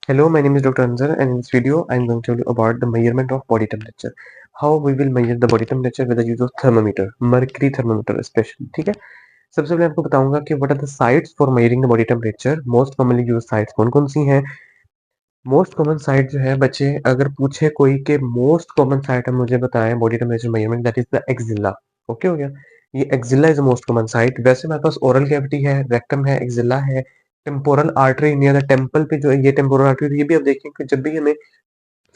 Hello, my name is Dr. Anzar, and in this video, I am going to tell you about the measurement of body temperature. How we will measure the body temperature with the use of thermometer, mercury thermometer especially. ठीक है, सबसे पहले आपको बताऊंगा कि what are the sites for measuring the body temperature. Most commonly used sites कौन कौन सी हैं? मोस्ट कॉमन साइट जो है बच्चे अगर पूछे कोई के मोस्ट कॉमन साइट हम मुझे बताएं body temperature measurement that is the axilla. Okay हो गया, ये axilla is the most common site. वैसे हमारे पास ओरल कैविटी है, रेक्टम है, एक्सिला है, temporal artery near the temple पे जो है ये टेम्पोरल आर्टरी, ये भी आप देखें कि जब भी हमें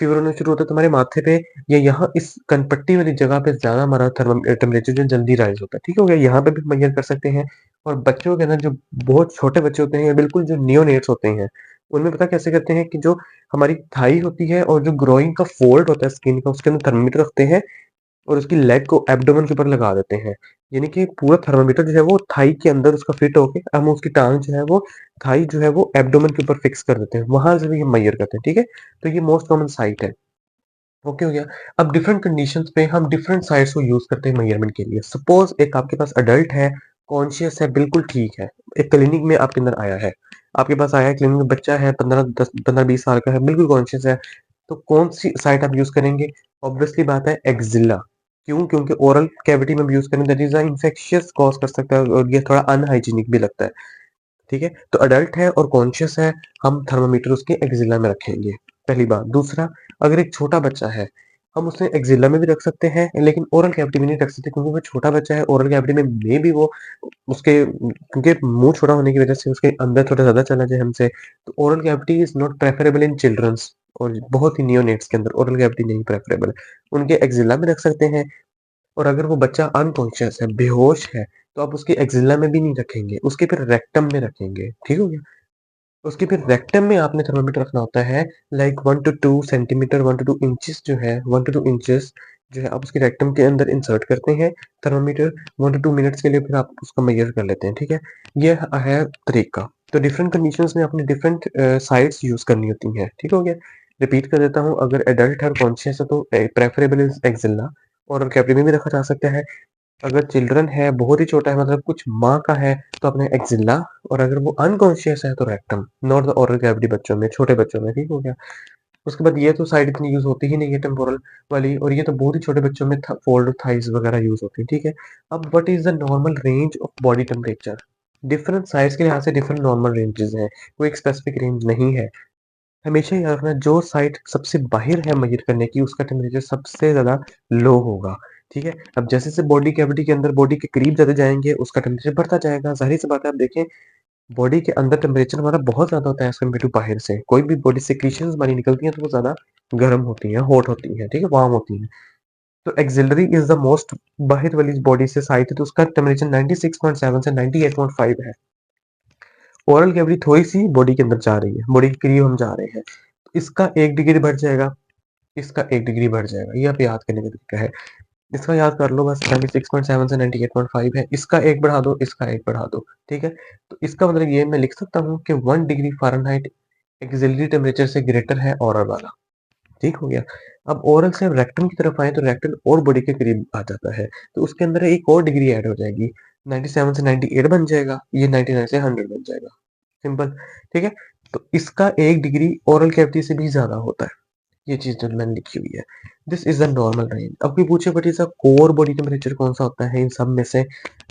फीवर होना शुरू होता है तुम्हारे माथे पे या यहाँ इस कनपट्टी वाली जगह पे ज्यादा हमारा टेम्परेचर जो जल्दी राइज होता है। ठीक हो गया, यहाँ पे भी मेजर कर सकते हैं। और बच्चों के अंदर जो बहुत छोटे बच्चे होते हैं या बिल्कुल जो नियोनेट्स होते हैं उनमें पता कैसे करते हैं कि जो हमारी थाई होती है और जो ग्रोइंग का फोल्ड होता है स्किन का उसके अंदर थर्मोमीटर रखते हैं और उसकी लेग को एब्डोमेन के ऊपर लगा देते हैं। यानी कि पूरा थर्मामीटर जो है वो थाई के अंदर उसका फिट होके हम उसकी टांग जो है वो थाई जो है वो एब्डोमेन के ऊपर फिक्स कर देते हैं, वहां से भी हम मेजर करते हैं। ठीक है, तो ये मोस्ट कॉमन साइट है। ओके हो गया। अब डिफरेंट कंडीशंस पे हम डिफरेंट साइट्स को यूज करते हैं मेजरमेंट के लिए। सपोज एक आपके पास अडल्ट है, कॉन्शियस है, बिल्कुल ठीक है, एक क्लिनिक में आपके अंदर आया है, आपके पास आया है क्लिनिक में, बच्चा है 15-20 साल का है, बिल्कुल कॉन्शियस है, तो कौन सी साइट आप यूज करेंगे? ऑब्वियसली बात है एक्जिला। क्यों? क्योंकि ओरल कैविटी में यूज करें दैट इज इन्फेक्शियस कॉज कर सकता है और ये थोड़ा अनहाइजीनिक भी लगता है। ठीक है, तो अडल्ट है और कॉन्शियस है, हम थर्मामीटर उसके एक्जिला में रखेंगे, पहली बात। दूसरा, अगर एक छोटा बच्चा है हम उसे एक्जिला में भी रख सकते हैं लेकिन ओरल कैविटी में नहीं रख सकते, क्योंकि वो छोटा बच्चा है, ओरल कैविटी में मे भी वो उसके क्योंकि मुंह छोटा होने की वजह से उसके अंदर थोड़ा ज्यादा चला जाए हमसे, तो oral cavity is not preferable in children's. और बहुत ही नियोनेट्स के अंदर ओरल कैविटी नहीं प्रेफरेबल है, उनके एक्जिला में रख सकते हैं। और अगर वो बच्चा अनकॉन्शियस है, बेहोश है, तो आप उसके एक्सिला में भी नहीं रखेंगे, उसके फिर रेक्टम में रखेंगे। ठीक हो गया, उसके फिर रेक्टम में आपने थर्मामीटर रखना होता है like 1 to 2 centimetre, 1 to 2 inches जो है, 1 to 2 इंचेस जो है आप उसके रेक्टम के अंदर इंसर्ट करते हैं थर्मामीटर 1 to 2 मिनट्स के लिए, फिर आप उसका मेजर कर लेते हैं। ठीक है, ये है तरीका। तो डिफरेंट कंडीशंस में अपने डिफरेंट साइट्स यूज करनी होती हैं। ठीक हो गया, रिपीट कर देता हूँ, अगर एडल्ट है और कॉन्शियस है तो प्रेफरेबल इज एक्सिला और कैप्री में भी रखा जा सकता है। अगर चिल्ड्रन है, बहुत ही छोटा है, मतलब कुछ माह का है, तो अपने एक्सिला। और अगर वो अनकॉन्शियस है तो rectum, not the oral cavity, बच्चों में, छोटे बच्चों में। ठीक हो गया, उसके बाद ये तो साइड इतनी यूज होती ही नहीं है टेम्पोरल वाली, और ये तो बहुत ही छोटे बच्चों में फोल्ड थाइज वगैरह यूज होती है। ठीक है, अब what is the normal range of body temperature? Different size के लिहाज से डिफरेंट नॉर्मल रेंजेस हैं, कोई एक स्पेसिफिक रेंज नहीं है। हमेशा याद रखना, जो साइट सबसे बाहर है मेजर करने की उसका टेम्परेचर सबसे ज्यादा लो होगा। ठीक है, अब जैसे जैसे बॉडी कैविटी के अंदर बॉडी के करीब जाते जाएंगे उसका टेम्परेचर बढ़ता जाएगा। जाहिर सी बात है, आप देखें बॉडी के अंदर टेम्परेचर हमारा बहुत ज्यादा होता है एज कम्पेयर टू बाहर से। कोई भी बॉडी सेक्रीशंस हमारी निकलती हैं तो वो ज्यादा गर्म होती हैं, हॉट होती हैं, ठीक है, वार्म होती हैं। तो एक्सिलरी इज द मोस्ट बाहर वाली बॉडी से साइट है, तो उसका टेम्परेचर 96.7 से 98.5 है। ओरल कैविटी थोड़ी सी बॉडी के अंदर जा रही है, बॉडी के करीब हम जा रहे हैं, तो इसका 1 डिग्री बढ़ जाएगा, इसका 1 डिग्री बढ़ जाएगा। ये आप याद करने का तरीका है, इसका याद कर लो बस। 96.7 से 98.5 है, इसका एक बढ़ा दो, इसका एक बढ़ा दो। ठीक है, तो इसका मतलब ये मैं लिख सकता हूँ कि 1 डिग्री फ़ारेनहाइट एक्सिलरी टेम्परेचर से ग्रेटर है ओरल वाला। ठीक हो गया। अब ओरल से रेक्टम की तरफ आए तो रेक्टम और बॉडी के करीब आ जाता है, तो उसके अंदर एक और डिग्री ऐड हो जाएगी, 97 से 98 बन जाएगा, ये 99 से 100 बन जाएगा। सिंपल। ठीक है, तो इसका 1 डिग्री ओरल कैविटी से भी ज्यादा होता है, ये चीज जो मैंने लिखी हुई है। This is the normal range. अब कोई पूछे बट इसका कोर बॉडी टेम्परेचर कौन सा होता है इन सब में से?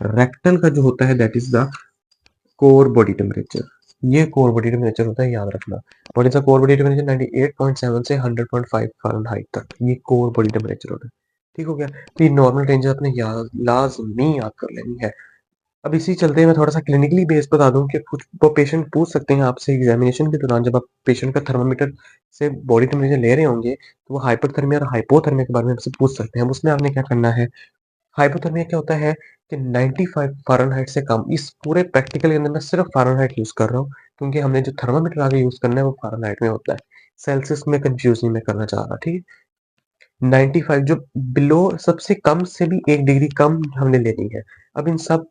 रेक्टल का जो होता है that is the core body temperature, ये कोर बॉडी टेम्परेचर होता है, याद रखना। What is the core body temperature? 98.7 से 100.5 फ़ारेनहाइट तक, ये कोर बॉडी टेम्परेचर होता है। ठीक हो गया, तो ये नॉर्मल रेंज आपने याद लाजमी याद कर लेनी है। अब इसी चलते मैं थोड़ा सा क्लिनिकली बेस बता दूं कि कुछ वो पेशेंट पूछ सकते हैं आपसे एग्जामिनेशन के दौरान, जब आप पेशेंट का थर्मामीटर से बॉडी टेम्परेचर ले रहे होंगे तो वो हाइपरथर्मिया और हाइपोथर्मिया के बारे में आपसे पूछ सकते हैं। उसमें आपने क्या करना है, हाइपोथर्मिया क्या होता है कि 95 फ़ारेनहाइट से कम। इस पूरे प्रैक्टिकल के अंदर मैं सिर्फ फ़ारेनहाइट यूज कर रहा हूँ, क्योंकि हमने जो थर्मामीटर आगे यूज करना है वो फ़ारेनहाइट में होता है। सेल्सियस में कंफ्यूज नहीं मैं करना चाह रहा। ठीक है, 95 जो बिलो, सबसे कम से भी 1 डिग्री कम हमने लेनी है। अब इन सब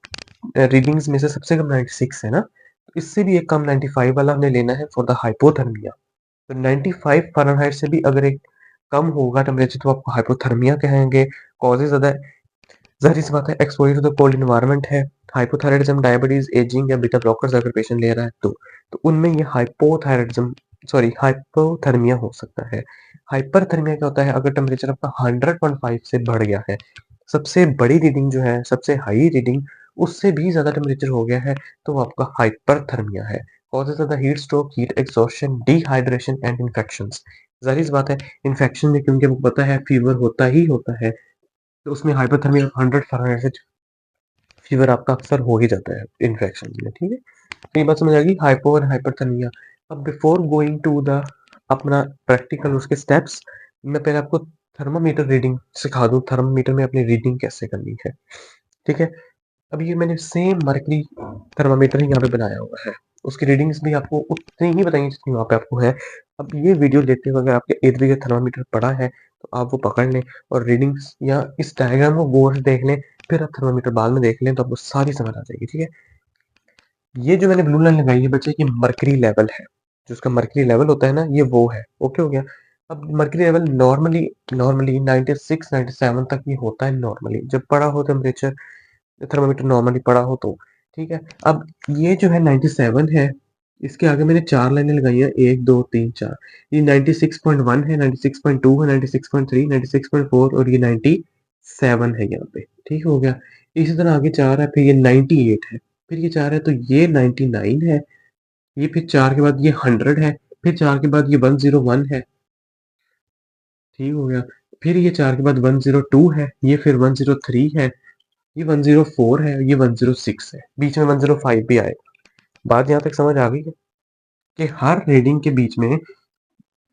रीडिंग्स में से सबसे कम 96 है ना, तो इससे भी एक कम 95 वाला हमने लेना है फॉर द हाइपोथर्मिया। तो 95 फ़ारेनहाइट से भी अगर एक कम होगा टेम्परेचर तो आपको हाइपोथर्मिया कहेंगे। कॉजेज ज्यादा, ज़ाहिर सी बात है, exposure to the cold environment है, हाइपोथायराइडिज्म, डायबिटीज, एजिंग या बीटा ब्लॉकर्स अगर पेशेंट ले रहा है तो उनमें ये हाइपोथायराइडिज्म सॉरी हाइपोथर्मिया हो सकता है। हाइपरथर्मिया क्या होता है? अगर टेम्परेचर आपका 100.5 से बढ़ गया है, सबसे बड़ी रीडिंग जो है, सबसे हाई रीडिंग, उससे भी ज़्यादा टेम्परेचर हो गया है, तो वो आपका हाइपरथर्मिया है। Causes of the heat stroke, heat exhaustion, dehydration and infections. ज़ाहिर-सी बात है, इन्फेक्शन में क्योंकि आपको पता है फीवर होता ही होता है, तो उसमें हाइपोथर्मिया 100 फ़ारेनहाइट से फीवर आपका अक्सर हो ही जाता है इन्फेक्शन में, ठीक है? तो ये बात समझ आ गई, हाइपो और हाइपरथर्मिया। अब बिफोर गोइंग टू द अपना प्रैक्टिकल उसके स्टेप्स, मैं पहले आपको थर्मामीटर रीडिंग सिखा दूँ, थर्मामीटर में अपनी रीडिंग कैसे करनी है, ठीक है? अब ये मैंने सेम मर्करी थर्मामीटर ही यहाँ पे बनाया हुआ है। उसकी रीडिंग्स भी आपको उतनी ही बताएँगे जितनी वहाँ पे आपको है। अब ये वीडियो लेते हुए अगर आपके इर्द-गिर्द थर्मामीटर पड़ा है, तो आप वो पकड़ लें और रीडिंग्स या इस डायग्राम को गौर से देख लें, फिर आप थर्मामीटर बाद में देख लें तो आपको सारी समझ आ जाएगी, ठीक है? ये जो मैंने ब्लू लाइन लगाई है बच्चे, ये मर्करी लेवल है। जो उसका मर्करी लेवल होता है ना, ये वो है। ओके हो गया? अब मर्करी लेवल नॉर्मली नॉर्मली 96-97 तक ये होता है नॉर्मली, जब पड़ा हो टेम्परेचर, थर्मामीटर नॉर्मली पड़ा हो तो, ठीक है? अब ये जो है 97 है, इसके आगे मैंने 4 लाइनें लगाई हैं, 1, 2, 3, 4। ये 96.1 है, 96.2 है, 96.3, 96.4 और ये 97 है यहाँ पे, ठीक हो गया? इसी तरह आगे 4 है, फिर ये 98 है, फिर ये 4 है तो ये 99 है, ये फिर 4 के बाद ये 100 है, फिर 4 के बाद ये 101 है, ठीक हो गया? फिर ये 4 के बाद 102 है, ये फिर 103 है, ये 104 है, ये 106 है, बीच में 105 भी आएगा। बात यहाँ तक समझ आ गई है कि हर रीडिंग के बीच में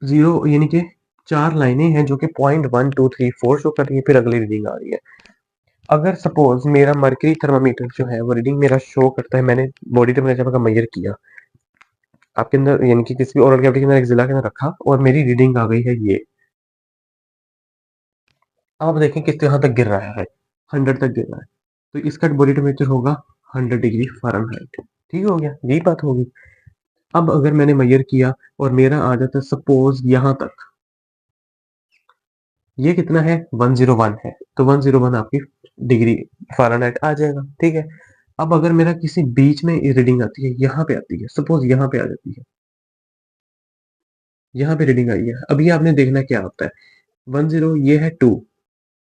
0 यानी कि 4 लाइनें हैं जो कि पॉइंट 1, 2, 3, 4 शो कर रही है, फिर अगली रीडिंग आ रही है। अगर सपोज़ मेरा मर्करी थर्मामीटर जो है वो रीडिंग मेरा शो करता है, मैंने बॉडी टेम्परेचर का मेजर किया, आपके अंदर यानी कि किसी भी ओरल कैविटी के अंदर एक्सिला के अंदर रखा और मेरी रीडिंग आ गई है ये। अब आप देखें किस यहाँ तक गिर रहा है, 100 तक गिर रहा है, तो इसका बॉडी टेम्परेचर होगा 100 डिग्री फ़ारेनहाइट। ठीक हो गया? यही बात होगी। अब अगर मैंने मेजर किया और मेरा आ जाता है सपोज़ यहाँ तक, ये कितना है? 101 है, तो 101 आपकी डिग्री फ़ारेनहाइट आ जाएगा, ठीक है? अब अगर मेरा किसी बीच में रीडिंग आती है, यहाँ पे आती है, सपोज़ यहाँ पे आ जाती है, यहाँ पे रीडिंग आई है, अब ये आपने देखना क्या आता है, 10 ये है 2,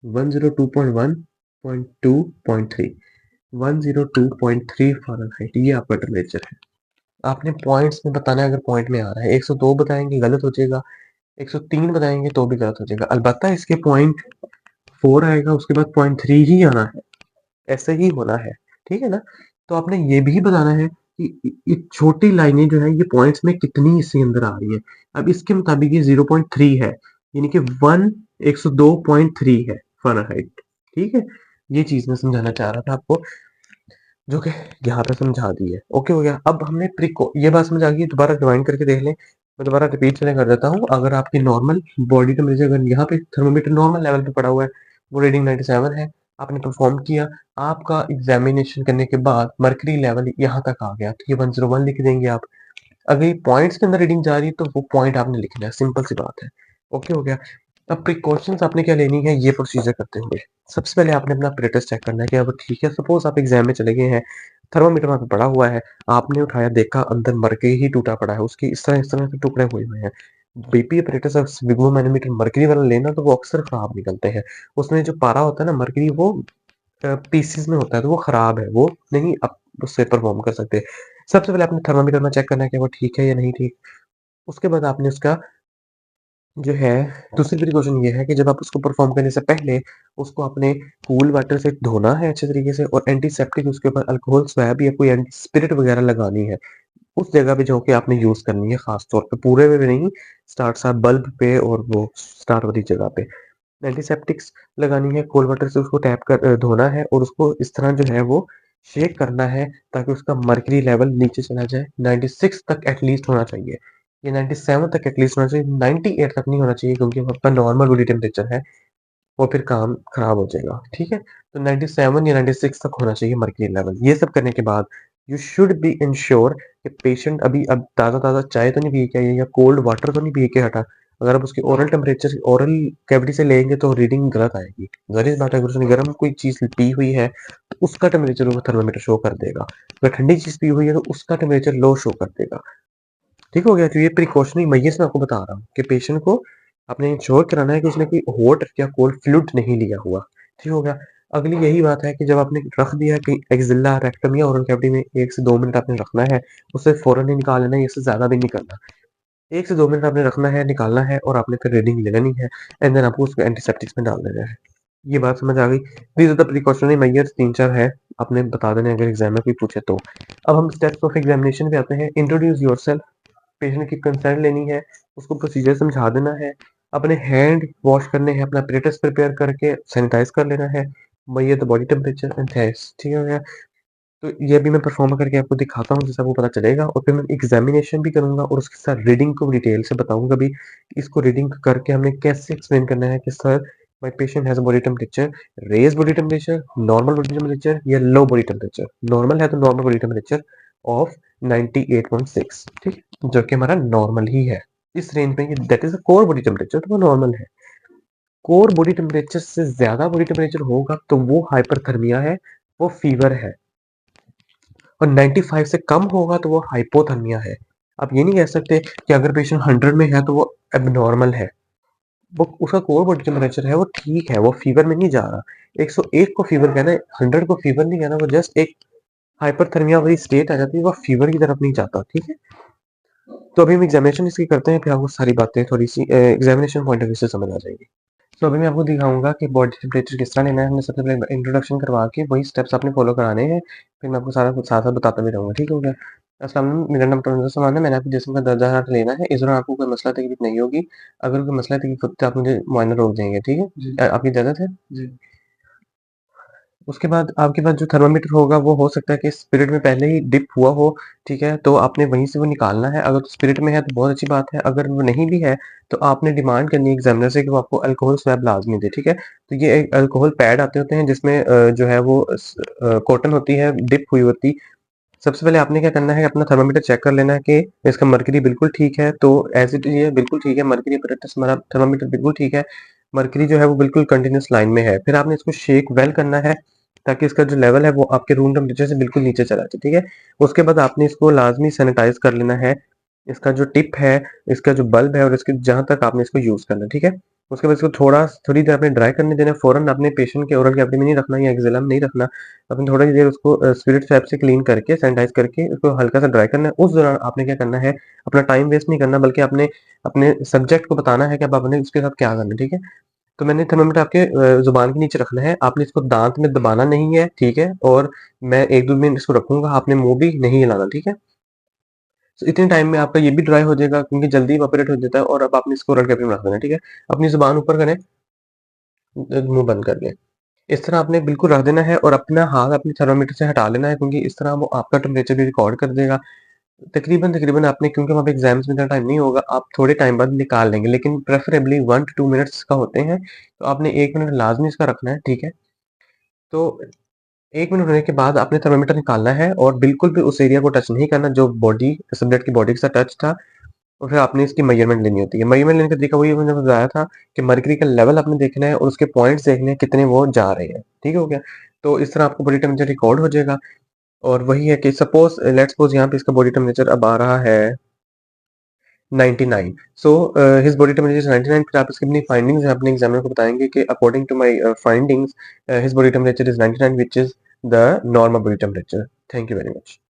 102.1, 0.2, 0.3, 102.3 फ़ारेनहाइट, ये आपका टेम्परेचर है। आपने पॉइंट्स में बताना है, अगर पॉइंट में आ रहा है, 102 बताएँगे गलत हो जाएगा, 103 बताएँगे तो भी गलत हो जाएगा। अलबत्ता इसके पॉइंट 4 आएगा, उसके बाद पॉइंट 3 ही आना है, ऐसे ही होना है, ठीक है ना? तो आपने ये भी बताना है कि ये छोटी लाइनें जो हैं, ये पॉइंट्स में कितनी इसके अंदर आ रही है। अब इसके मुताबिक ये 0.3 है, यानी कि 102.3 है फ़ारेनहाइट, ठीक है? ये चीज़ मैं समझाना चाह रहा था आपको, जो कि यहाँ पे समझा दी है। ओके हो गया? अब हमने प्रिको ये बात समझ आ गई, दोबारा रिवाइंड करके देख लें। मैं दोबारा रिपीट चलें कर देता हूँ। अगर आपकी नॉर्मल बॉडी टेम्परेचर, अगर यहाँ पे थर्मामीटर नॉर्मल लेवल पे पड़ा हुआ है, वो रीडिंग 97 है, आपने परफॉर्म किया, आपका एग्जामिनेशन करने के बाद मर्करी लेवल यहाँ तक आ गया, तो ये 101 लिख देंगे आप। अगर ये पॉइंट्स के अंदर रीडिंग जा रही है, तो वो पॉइंट आपने लिखना है, सिंपल सी बात है। ओके हो गया? अब प्रिकॉशंस आपने क्या लेनी है ये प्रोसीजर करते हुए। सबसे पहले आपने अपना अपरेटस चेक करना है कि अब ठीक है। सपोज़ आप एग्ज़ाम में चले गए हैं, थर्मामीटर वहाँ पे पड़ा हुआ है, आपने उठाया, देखा अंदर मरकरी ही टूटा पड़ा है, उसकी इस तरह से टुकड़े हुए हुए हैं। बीपी अपरेटस और स्फिग्मोमैनोमीटर मरकरी वाला लेना, तो वो अक्सर खराब निकलते हैं। उसमें जो पारा होता है ना मरकरी, वो पीसेस में होता है, तो वो खराब है, वो नहीं आप उससे परफॉर्म कर सकते। सबसे पहले आपने थर्मामीटर में चेक करना है कि वो ठीक है या नहीं ठीक। उसके बाद आपने उसका जो है, दूसरी प्रिकॉशन ये है कि जब आप उसको परफॉर्म करने से पहले उसको अपने कूल वाटर से धोना है अच्छे तरीके से, और एंटीसेप्टिक उसके ऊपर अल्कोहल स्वैब या कोई एंटी स्पिरिट वगैरह लगानी है उस जगह पे जो कि आपने यूज करनी है, खास तौर पे पूरे में भी नहीं, स्टार्ट सा बल्ब पे और वो स्टार वाली जगह पे एंटीसेप्टिक्स लगानी है। कोल्ड वाटर से उसको टैप कर धोना है और उसको इस तरह जो है वो शेक करना है, ताकि उसका मर्करी लेवल नीचे चला जाए। 96 तक एटलीस्ट होना चाहिए, ये 97 तक एटलीस्ट होना चाहिए, 98 तक नहीं होना चाहिए, क्योंकि वो आपका नॉर्मल बॉडी टेम्परेचर है, वो फिर काम खराब हो जाएगा, ठीक है? तो 97 या 96 तक होना चाहिए मर्करी लेवल। ये सब करने के बाद यू शुड बी इंश्योर कि पेशेंट अभी अब ताज़ा-ताज़ा चाय तो नहीं पी के आया या कोल्ड वाटर तो नहीं पी के हटा। अगर आप उसकी ओरल टेम्परेचर ओरल कैविटी से लेंगे तो रीडिंग गलत आएगी। ज़ाहिर-सी बात है, अगर उसने गर्म कोई चीज़ पी हुई है, तो उसका टेम्परेचर वो थर्मामीटर शो कर देगा। अगर ठंडी चीज़ पी हुई है, तो उसका टेम्परेचर लो शो कर देगा, ठीक हो गया। तो ये प्रिकॉशनरी मेजर्स मैं आपको बता रहा हूँ कि पेशेंट को आपने इंश्योर कराना है कि उसने कोई हॉट या कोल्ड फ्लूइड नहीं लिया हुआ। ठीक हो गया। अगली यही बात है कि जब आपने रख दिया कि एक्सिला, रेक्टम या ओरल कैविटी में 1 से 2 मिनट आपने रखना है, उसे फ़ौरन ही निकाल लेना है, इससे ज़्यादा भी नहीं करना। 1 से 2 मिनट आपने रखना है, निकालना है और आपने फिर रीडिंग ले लेनी है एंड देन आपको उसको एंटीसेप्टिक्स में डाल देना है। ये बात समझ आ गई? These are the precautionary measures 3-4 है, आपने बता देने हैं अगर एग्ज़ाम में कोई पूछे तो। अब हम स्टेप्स ऑफ एग्ज़ामिनेशन पे आते हैं। इंट्रोड्यूस योरसेल्फ, पेशेंट की कंसर्न लेनी है, उसको प्रोसीजर समझा देना है, अपने हैंड वॉश करने हैं, अपना एपरेटस प्रिपेयर करके सैनिटाइज़ कर लेना है, measure the body temperature and test. ठीक हो गया? तो ये अभी मैं परफॉर्म करके आपको दिखाता हूँ, जिससे आपको पता चलेगा और फिर मैं एग्जामिनेशन भी करूँगा और उसके साथ रीडिंग को डिटेल से बताऊँगा भी। इसको रीडिंग करके हमने कैसे एक्सप्लेन करना है कि sir my patient has a body temperature, raise body temperature, normal body temperature या लो बॉडी टेम्परेचर। नॉर्मल है तो नॉर्मल बॉडी टेम्परेचर ऑफ 98.6, ठीक? जो कि हमारा नॉर्मल ही है। इस रेंज में ये that is a core body temperature, तो वो नॉर्मल है। कोर बॉडी टेम्परेचर से ज़्यादा बॉडी टेम्परेचर होगा तो वो हाइपरथर्मिया है, वो फीवर है। और 95 से कम होगा तो वो हाइपोथर्मिया है। आप ये नहीं कह सकते कि अगर पेशेंट 100 में है तो वो एब्नॉर्मल है। वो उसका कोर बॉडी टेम्परेचर है, वो ठीक है, वो फीवर में नहीं जा रहा। 101 को फीवर कहना है, 100 को फीवर नहीं कहना, वो जस्ट एक हाइपरथर्मिया वाली स्टेट आ जाती है, वो फीवर की तरफ नहीं जाता, ठीक है? तो अभी हम एग्जामिनेशन इसकी करते हैं, फिर आपको सारी बातें थोड़ी-सी एग्जामिनेशन पॉइंट ऑफ व्यू से समझ आ जाएगी। तो अभी मैं आपको दिखाऊँगा कि बॉडी टेम्परेचर किस तरह लेना है। हमने सबसे पहले इंट्रोडक्शन करवा के वही स्टेप्स आपने फॉलो कराने हैं। फिर मैं आपको सारा कुछ साथ-साथ बताता भी रहूँगा, ठीक हो गया? अस्सलाम वालेकुम, मेरा नाम तन्वीर सलमान है। मैंने आपके जिस्म का दर्जा हरारत लेना है। इस दौरान आपको कोई मसला तकलीफ नहीं होगी। अगर कोई मसला तकलीफ होती है तो आप मुझे मुआयना रोक देंगे, ठीक है? जी। आपकी इजाज़त है? जी। उसके बाद आपके पास जो थर्मामीटर होगा वो हो सकता है कि स्पिरिट में पहले ही डिप हुआ हो, ठीक है? तो आपने वहीं से वो निकालना है। अगर स्पिरिट में है तो बहुत अच्छी बात है, अगर वो नहीं भी है तो आपने डिमांड करनी है एग्ज़ामिनर से कि वो आपको अल्कोहल स्वैब लाज़मी दे, ठीक है? तो ये एक अल्कोहल पैड आते होते हैं जिसमें जो है वो कॉटन होती है डिप हुई होती। सबसे पहले आपने क्या करना है, अपना थर्मामीटर चेक कर लेना है कि इसका मर्करी बिल्कुल ठीक है, तो एज़ इट इज़ ये बिल्कुल ठीक है, मर्करी एपरेटस हमारा थर्मामीटर बिल्कुल ठीक है। मर्करी जो है वो बिल्कुल कंटीन्यूअस लाइन में है। फिर आपने इसको शेक वेल करना है ताकि इसका जो लेवल है वो आपके रूम टेम्परेचर से बिल्कुल नीचे चला जाए, ठीक है? उसके बाद आपने इसको लाज़मी सैनिटाइज़ कर लेना है। इसका जो टिप है, इसका जो बल्ब है और इसके जहाँ तक आपने इसको यूज़ करना है, ठीक है? उसके बाद इसको थोड़ी देर आपने ड्राई करने देना है, फ़ौरन आपने पेशेंट के ओरल कैविटी में नहीं रखना या एक्सिला में नहीं रखना। आपने थोड़ी देर उसको स्पिरिट स्वैप से क्लीन करके, सैनिटाइज़ करके उसको हल्का सा ड्राई करना है। उस दौरान आपने क्या करना है, अपना टाइम वेस्ट नहीं करना बल्कि आपने अपने सब्जेक्ट को बताना है कि अब आपने उसके साथ क्या करना है, ठीक है? तो मैंने थर्मामीटर आपके ज़ुबान के नीचे रखना है, आपने इसको दाँत में दबाना नहीं है, ठीक है? और मैं 1-2 मिनट इसको रखूँगा, आपने मुँह भी नहीं हिलाना, ठीक है? तो इतने टाइम में आपका ये भी ड्राई हो जाएगा क्योंकि जल्दी इवेपोरेट हो जाता है और अब आपने इसको ओरल कैविटी में रख देना है, ठीक है? अपनी ज़ुबान ऊपर करें, मुँह बंद करके। इस तरह आपने बिल्कुल रख देना है और अपना हाथ अपने थर्मामीटर से हटा लेना है क्योंकि इस तरह वो आपका टेम्परेचर भी रिकॉर्ड कर देगा। तकरीबन आपने क्योंकि वहाँ पे एग्ज़ाम्स में इतना टाइम नहीं होगा, आप थोड़े टाइम बाद निकाल लेंगे, लेकिन प्रेफ़रेबली 1 टू 2 मिनट्स का होते हैं, तो आपने 1 मिनट लाज़मी इसका रखना है, ठीक है? तो 1 मिनट होने के बाद आपने थर्मामीटर निकालना है और बिल्कुल भी उस एरिया को टच नहीं करना जो बॉडी सब्जेक्ट की बॉडी के साथ टच था और फिर आपने इसकी मेज़रमेंट लेनी होती है। मेज़रमेंट लेने का तरीका वही मैंने बताया था कि मर्करी का लेवल आपने देखना है और उसके पॉइंट्स देखने हैं कितने वो जा रहे हैं, ठीक हो गया? तो इस तरह आपको बॉडी टेम्परेचर रिकॉर्ड हो जाएगा और वही है कि सपोज़ लेट्स सपोज़ यहाँ पे इसका बॉडी टेम्परेचर अब आ रहा है 99। सो हिज़ बॉडी टेम्परेचर इज़ 99। फिर आप इसकी अपनी फाइंडिंग्स अपने एग्ज़ामिनर को बताएँगे कि according to my findings his body temperature is 99 which is the normal body temperature. Thank you very much.